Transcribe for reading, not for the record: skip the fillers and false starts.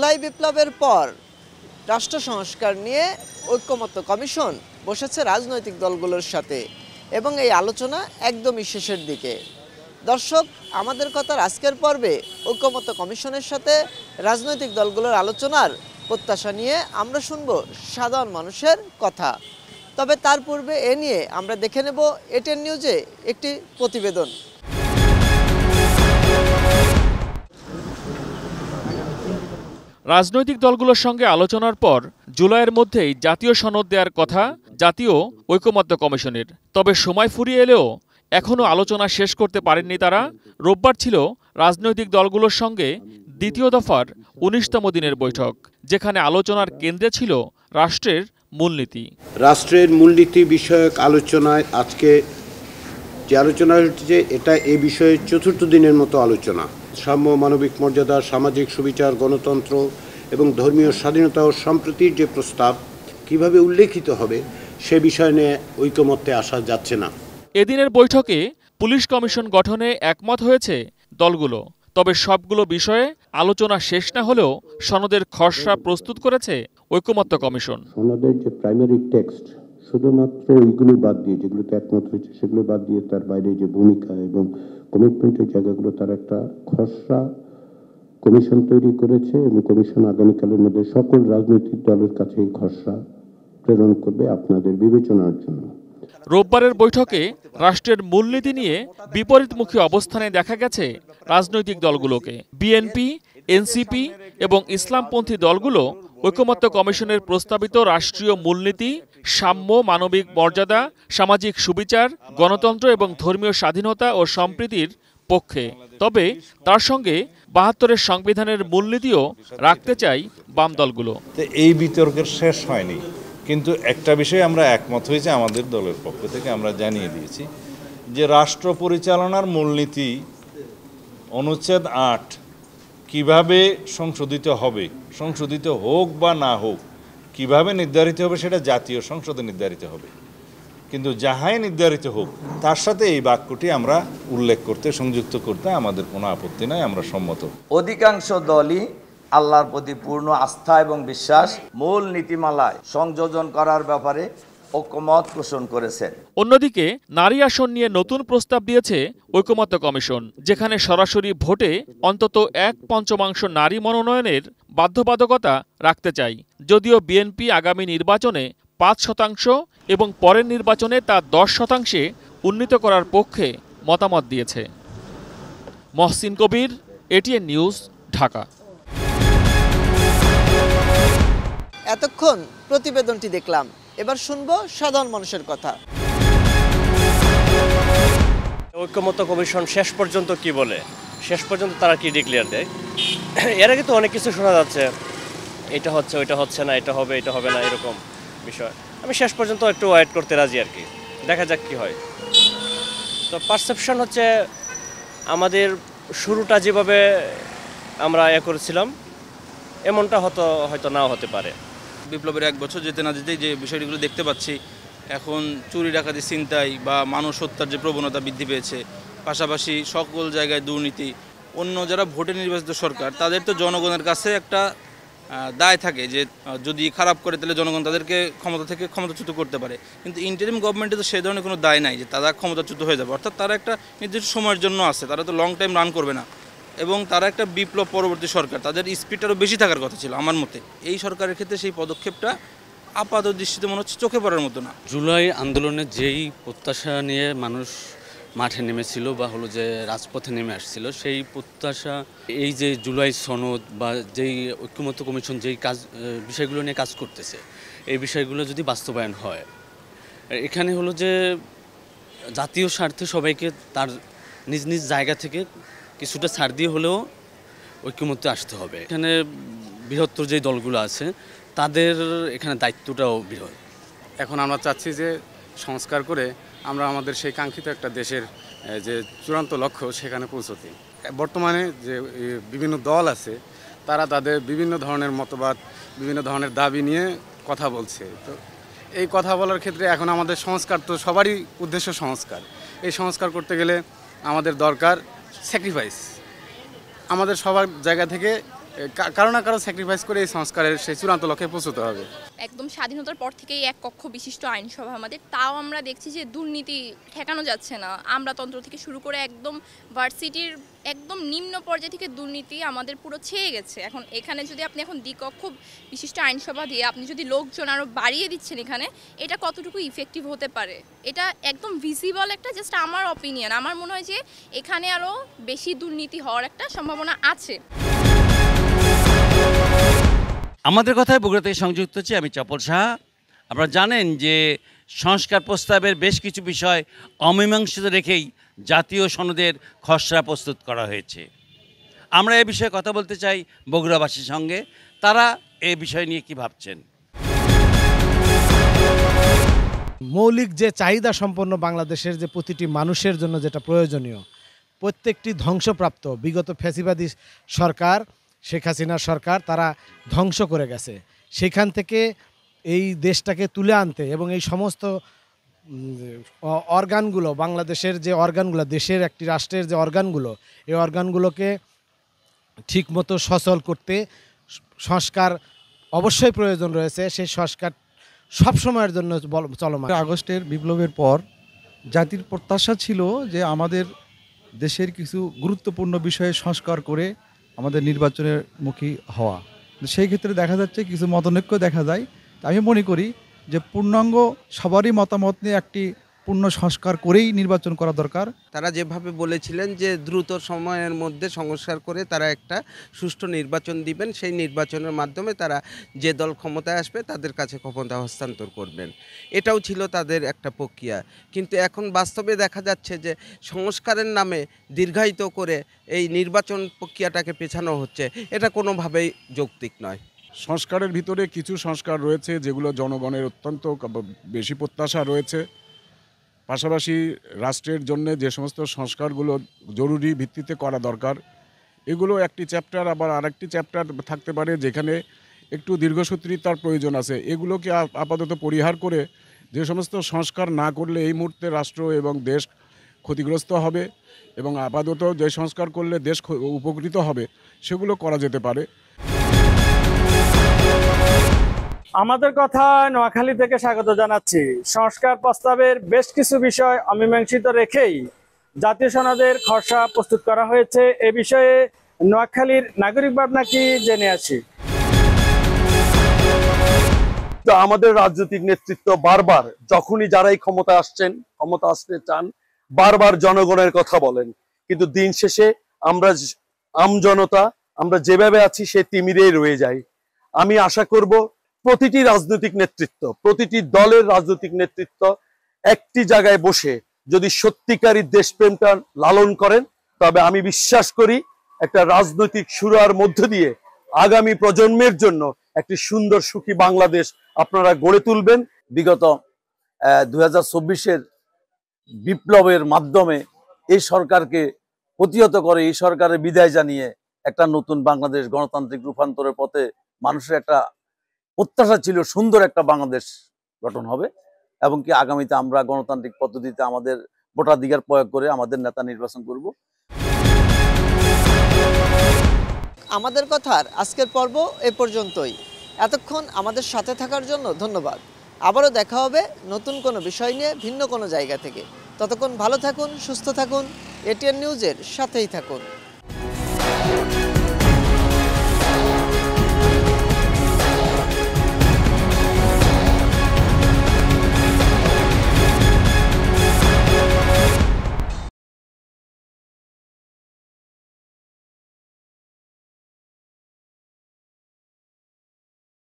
জুলাই বিপ্লবের পর রাষ্ট্র সংস্কার নিয়ে ঐক্যমত্য কমিশন বসেছে রাজনৈতিক দলগুলোর সাথে এবং এই আলোচনা একদমই শেষের দিকে। দর্শক, আমাদের কথার আজকের পর্বে ঐক্যমত্য কমিশনের সাথে রাজনৈতিক দলগুলোর আলোচনার প্রত্যাশা নিয়ে আমরা শুনব সাধারণ মানুষের কথা। তবে তার পূর্বে এ নিয়ে আমরা দেখে নেব এটেন নিউজে একটি প্রতিবেদন। রাজনৈতিক দলগুলোর সঙ্গে আলোচনার পর জুলাইয়ের মধ্যেই জাতীয় সনদ দেওয়ার কথা জাতীয় ঐকমত্য কমিশনের। তবে সময় ফুরিয়ে এলেও এখনও আলোচনা শেষ করতে পারেননি তারা। রোববার ছিল রাজনৈতিক দলগুলোর সঙ্গে দ্বিতীয় দফার ১৯তম দিনের বৈঠক, যেখানে আলোচনার কেন্দ্রে ছিল রাষ্ট্রের মূলনীতি। রাষ্ট্রের মূলনীতি বিষয়ক আলোচনায় আজকে যে আলোচনা হচ্ছে এটা এ বিষয়ে চতুর্থ দিনের মতো আলোচনা। সাম্য, মানবিক মর্যাদা, সামাজিক সুবিচার, গণতন্ত্র এবং ধর্মীয় স্বাধীনতা ও সম্প্রীতির যে প্রস্তাব কিভাবে উল্লেখিত হবে সে বিষয় নিয়ে ঐকমত্যে আসা যাচ্ছে না। এদিনের বৈঠকে পুলিশ কমিশন গঠনে একমত হয়েছে দলগুলো। তবে সবগুলো বিষয়ে আলোচনা শেষ না হলেও সনদের খসড়া প্রস্তুত করেছে ঐকমত্য কমিশন। সনদের যে প্রাইমারি টেক্সট শুধুমাত্র ওইগুলো বাদ দিয়ে, যেগুলোতে একমত হয়েছে সেগুলো বাদ দিয়ে তার বাইরে যে ভূমিকা এবং কমিটমেন্টের জায়গাগুলো তার একটা খসড়া কমিশন তৈরি করেছে এবং কমিশন আগামীকালের মধ্যে সকল রাজনৈতিক দলের কাছে এই খসড়া প্রেরণ করবে আপনাদের বিবেচনার জন্য। রোববারের বৈঠকে রাষ্ট্রের মূলনীতি নিয়ে বিপরীতমুখী অবস্থানে দেখা গেছে রাজনৈতিক দলগুলোকে। বিএনপি, এনসিপি এবং ইসলামপন্থী দলগুলো ঐকমত্য কমিশনের প্রস্তাবিত রাষ্ট্রীয় মূলনীতি সাম্য, মানবিক মর্যাদা, সামাজিক সুবিচার, গণতন্ত্র এবং ধর্মীয় স্বাধীনতা ও সম্প্রীতির পক্ষে। তবে তার সঙ্গে ৭২-এর সংবিধানের মূলনীতিও রাখতে চাই বাম দলগুলো। এই বিতর্কের শেষ হয়নি, কিন্তু একটা বিষয়ে আমরা একমত হয়েছে আমাদের দলের পক্ষ থেকে আমরা জানিয়ে দিয়েছি যে রাষ্ট্র পরিচালনার মূলনীতি অনুচ্ছেদ ৮ কিভাবে সংশোধিত হবে, সংশোধিত হোক বা না হোক, কিভাবে নির্ধারিত হবে সেটা জাতীয় সংসদে নির্ধারিত হবে। কিন্তু যাহাই নির্ধারিত হোক তার সাথে এই বাক্যটি আমরা উল্লেখ করতে, সংযুক্ত করতে আমাদের কোনো আপত্তি নাই, আমরা সম্মত। অধিকাংশ দলই আল্লাহর প্রতি পূর্ণ আস্থা এবং বিশ্বাস মূল নীতিমালায় সংযোজন করার ব্যাপারে ঐকমত পোষণ করেছেন। অন্যদিকে নারী আসন নিয়ে নতুন প্রস্তাব দিয়েছে ঐকমত্য কমিশন, যেখানে সরাসরি ভোটে অন্তত ১/৫ নারী মনোনয়নের বাধ্যবাধকতা রাখতে চাই। যদিও বিএনপি আগামী নির্বাচনে ৫% এবং পরের নির্বাচনে তা ১০% উন্নীত করার পক্ষে মতামত দিয়েছে। মহসিন কবির, এটিএন নিউজ, ঢাকা। এতক্ষণ প্রতিবেদনটি দেখলাম, এবার শুনবো সাধারণ মানুষের কথা। ঐকমত্য কমিশন শেষ পর্যন্ত কি বলে, শেষ পর্যন্ত তারা কি ডিক্লেয়ার দেয়। এর আগে তো অনেক কিছু শোনা যাচ্ছে, এটা হচ্ছে, ওইটা হচ্ছে না, এটা হবে, এটা হবে না, এরকম বিষয়। আমি শেষ পর্যন্ত একটু ওয়েট করতে রাজি আর কি, দেখা যাক কি হয়। তো পারসেপশন হচ্ছে আমাদের শুরুটা যেভাবে আমরা করেছিলাম এমনটা হয়তো নাও হতে পারে। বিপ্লবের 1 বছর যেতে না যেতেই যে বিষয়গুলো দেখতে পাচ্ছি, এখন চুরি, ডাকাতি, ছিনতাই বা মানুষ হত্যার যে প্রবণতা বৃদ্ধি পেয়েছে, পাশাপাশি সকল জায়গায় দুর্নীতি। অন্য যারা ভোটে নির্বাচিত সরকার, তাদের তো জনগণের কাছে একটা দায় থাকে যে যদি খারাপ করে তাহলে জনগণ তাদেরকে ক্ষমতা থেকে ক্ষমতাচ্যুত করতে পারে। কিন্তু ইন্টারিম গভর্নমেন্টে তো সেই ধরনের কোনো দায় নাই যে তারা ক্ষমতাচ্যুত হয়ে যাবে। অর্থাৎ তারা একটা নির্দিষ্ট সময়ের জন্য আছে, তারা তো লং টাইম রান করবে না। এবং তারা একটা বিপ্লব পরবর্তী সরকার, তাদের স্পিডটা আরও বেশি থাকার কথা ছিল আমার মতে। এই সরকারের ক্ষেত্রে সেই পদক্ষেপটা আপাত দৃষ্টিতে মনে হচ্ছে চোখে পড়ার মতো না। জুলাই আন্দোলনে যেই প্রত্যাশা নিয়ে মানুষ মাঠে নেমেছিল বা হলো যে রাজপথে নেমে আসছিল, সেই প্রত্যাশা এই যে জুলাই সনদ বা যেই ঐকমত্য কমিশন যেই বিষয়গুলো নিয়ে কাজ করতেছে, এই বিষয়গুলো যদি বাস্তবায়ন হয়, এখানে হলো যে জাতীয় স্বার্থে সবাইকে তার নিজ নিজ জায়গা থেকে কিছুটা ছাড় দিয়ে হলেও ঐকমত্যে আসতে হবে। এখানে বৃহত্তর যে দলগুলো আছে তাদের এখানে দায়িত্বটাও বৃহৎ। এখন আমরা চাচ্ছি যে সংস্কার করে আমরা আমাদের সেই কাঙ্ক্ষিত একটা দেশের যে চূড়ান্ত লক্ষ্য সেখানে পৌঁছতে। বর্তমানে যে বিভিন্ন দল আছে তারা তাদের বিভিন্ন ধরনের মতবাদ, বিভিন্ন ধরনের দাবি নিয়ে কথা বলছে। তো এই কথা বলার ক্ষেত্রে এখন আমাদের সংস্কার, তো সবারই উদ্দেশ্য সংস্কার। এই সংস্কার করতে গেলে আমাদের দরকার স্যাক্রিফাইস। আমাদের সবার জায়গা থেকে কারো না কারো স্যাক্রিফাইস করে এই সংস্কারের সেই চূড়ান্ত লক্ষ্যে পৌঁছতে হবে। একদম স্বাধীনতার পর থেকেই এক কক্ষ বিশিষ্ট আইনসভা আমাদের, তাও আমরা দেখছি যে দুর্নীতি ঠেকানো যাচ্ছে না। আমলাতন্ত্র থেকে শুরু করে একদম ভার্সিটির একদম নিম্ন পর্যায় থেকে দুর্নীতি আমাদের পুরো ছেয়ে গেছে। এখন এখানে যদি আপনি এখন দ্বিকক্ষ বিশিষ্ট আইনসভা দিয়ে আপনি যদি লোকজন আরও বাড়িয়ে দিচ্ছেন এখানে, এটা কতটুকু ইফেক্টিভ হতে পারে? এটা একদম ভিজিবল একটা, জাস্ট আমার অপিনিয়ন। আমার মনে হয় যে এখানে আরও বেশি দুর্নীতি হওয়ার একটা সম্ভাবনা আছে। আমাদের কথায় বগুড়া থেকে সংযুক্ত হচ্ছে আমি চপল সাহা। আপনারা জানেন যে সংস্কার প্রস্তাবের বেশ কিছু বিষয় অমীমাংসিত রেখেই জাতীয় সনদের খসড়া প্রস্তুত করা হয়েছে। আমরা এ বিষয়ে কথা বলতে চাই বগুড়াবাসীর সঙ্গে, তারা এই বিষয় নিয়ে কি ভাবছেন। মৌলিক যে চাহিদা সম্পন্ন বাংলাদেশের যে প্রতিটি মানুষের জন্য যেটা প্রয়োজনীয়, প্রত্যেকটি ধ্বংসপ্রাপ্ত বিগত ফ্যাসিবাদী সরকার, শেখ হাসিনার সরকার, তারা ধ্বংস করে গেছে। সেখান থেকে এই দেশটাকে তুলে আনতে এবং এই সমস্ত অর্গানগুলো, বাংলাদেশের যে অর্গানগুলো, দেশের একটি রাষ্ট্রের যে অর্গানগুলো, এই অর্গানগুলোকে ঠিকমতো সচল করতে সংস্কার অবশ্যই প্রয়োজন রয়েছে। সেই সংস্কার সবসময়ের জন্য চলমান। আগস্টের বিপ্লবের পর জাতির প্রত্যাশা ছিল যে আমাদের দেশের কিছু গুরুত্বপূর্ণ বিষয়ে সংস্কার করে আমাদের নির্বাচনের মুখী হওয়া। সেই ক্ষেত্রে দেখা যাচ্ছে কিছু মতানৈক্য দেখা যায়। আমি মনে করি যে পূর্ণাঙ্গ সবারই মতামত নিয়ে একটি পূর্ণ সংস্কার করেই নির্বাচন করা দরকার। তারা যেভাবে বলেছিলেন যে দ্রুত সময়ের মধ্যে সংস্কার করে তারা একটা সুষ্ঠু নির্বাচন দিবেন, সেই নির্বাচনের মাধ্যমে তারা যে দল ক্ষমতায় আসবে তাদের কাছে ক্ষমতা হস্তান্তর করবেন, এটাও ছিল তাদের একটা প্রক্রিয়া। কিন্তু এখন বাস্তবে দেখা যাচ্ছে যে সংস্কারের নামে দীর্ঘায়িত করে এই নির্বাচন প্রক্রিয়াটাকে পেছানো হচ্ছে, এটা কোনোভাবেই যৌক্তিক নয়। সংস্কারের ভিতরে কিছু সংস্কার রয়েছে যেগুলো জনগণের অত্যন্ত বেশি প্রত্যাশা রয়েছে। পাশাপাশি রাষ্ট্রের জন্য যে সমস্ত সংস্কারগুলো জরুরি ভিত্তিতে করা দরকার, এগুলো একটি চ্যাপ্টার, আবার আরেকটি চ্যাপ্টার থাকতে পারে যেখানে একটু দীর্ঘসূত্রিতার প্রয়োজন আছে। এগুলোকে আপাতত পরিহার করে যে সমস্ত সংস্কার না করলে এই মুহূর্তে রাষ্ট্র এবং দেশ ক্ষতিগ্রস্ত হবে এবং আপাতত যে সংস্কার করলে দেশ উপকৃত হবে সেগুলো করা যেতে পারে। আমাদের কথা নোয়াখালী থেকে স্বাগত জানাচ্ছি। সংস্কার প্রস্তাবের বেশ কিছু বিষয় অমীমাংসিত রেখেই জাতীয় সনদের খসড়া প্রস্তুত করা হয়েছে। এ বিষয়ে নোয়াখালীর নাগরিক ভাবনা কি জেনে আসি। তো আমাদের রাজনৈতিক নেতৃত্ব বারবার যখনই যারাই ক্ষমতা আসতে চান, বারবার জনগণের কথা বলেন, কিন্তু দিন শেষে আমরা আমজনতা আমরা যেভাবে আছি সে তিমিরেই রয়ে যাই। আমি আশা করব প্রতিটি রাজনৈতিক নেতৃত্ব, প্রতিটি দলের রাজনৈতিক নেতৃত্ব একটি জায়গায় বসে যদি সত্যিকারী দেশপ্রেমটা লালন করেন, তবে আমি বিশ্বাস করি একটা রাজনৈতিক সুরার মধ্য দিয়ে আগামী প্রজন্মের জন্য একটি সুন্দর সুখী বাংলাদেশ আপনারা গড়ে তুলবেন। বিগত 2024-এর বিপ্লবের মাধ্যমে এই সরকারকে প্রতিহত করে এই সরকারের বিদায় জানিয়ে একটা নতুন বাংলাদেশ গণতান্ত্রিক রূপান্তরের পথে মানুষের একটা প্রত্যাশা ছিল সুন্দর একটা বাংলাদেশ গঠন হবে এবং কি আগামীতে আমরা গণতান্ত্রিক পদ্ধতিতে আমাদের ভোটাধিকার প্রয়োগ করে আমাদের নেতা নির্বাচন করব। আমাদের কথার আজকের পর্ব এ পর্যন্তই। এতক্ষণ আমাদের সাথে থাকার জন্য ধন্যবাদ। আবারও দেখা হবে নতুন কোনো বিষয় নিয়ে ভিন্ন কোনো জায়গা থেকে। ততক্ষণ ভালো থাকুন, সুস্থ থাকুন, এটিএন নিউজের সাথেই থাকুন।